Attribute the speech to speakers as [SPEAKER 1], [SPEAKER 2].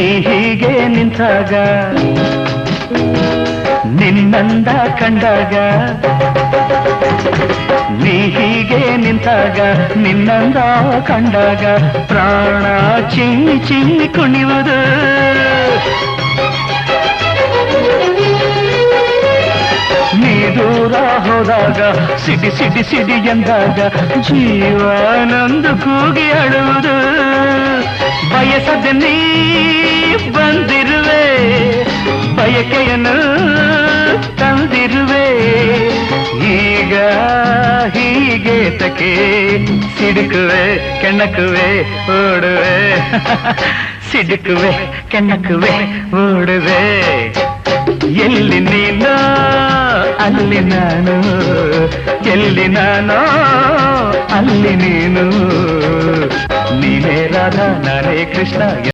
[SPEAKER 1] ನೀ ಹೀಗೆ ನಿಂತಾಗ ನಿನ್ನಂದ ಕಂಡಾಗ ನೀ ಹೀಗೆ ನಿಂತಾಗ ನಿನ್ನಂದ ಕಂಡಾಗ ಪ್ರಾಣ ಚಿಮ್ಮಿ ಚಿಮ್ಮಿ ಕುಣಿಯುವುದು ನೀ ದೂರ ಹೋದಾಗ ಸಿಡಿ ಸಿಡಿ ಸಿಡಿ ಎಂದಾಗ ಜೀವನೊಂದು ಕೂಗಿ ಅಳುವುದು ಬಯಸದ ನೀ ಬಂದಿರುವೆ ಬಯಕೆಯನ್ನು ತಂದಿರುವೆ ಈಗ ಹೀಗೆ ತಕೆ ಸಿಡುಕುವೆ ಕೆಣಕುವೆ ಓಡುವೆ ಸಿಡುಕುವೆ ಕೆಣಕುವೆ ಓಡುವೆ ಎಲ್ಲಿ ನೀನು ಅಲ್ಲಿ ನಾನು ಎಲ್ಲಿ ನಾನೋ ಅಲ್ಲಿ ನೀನು ನೀನೇ ರಾಧಾ ನಾನೇ ಕೃಷ್ಣ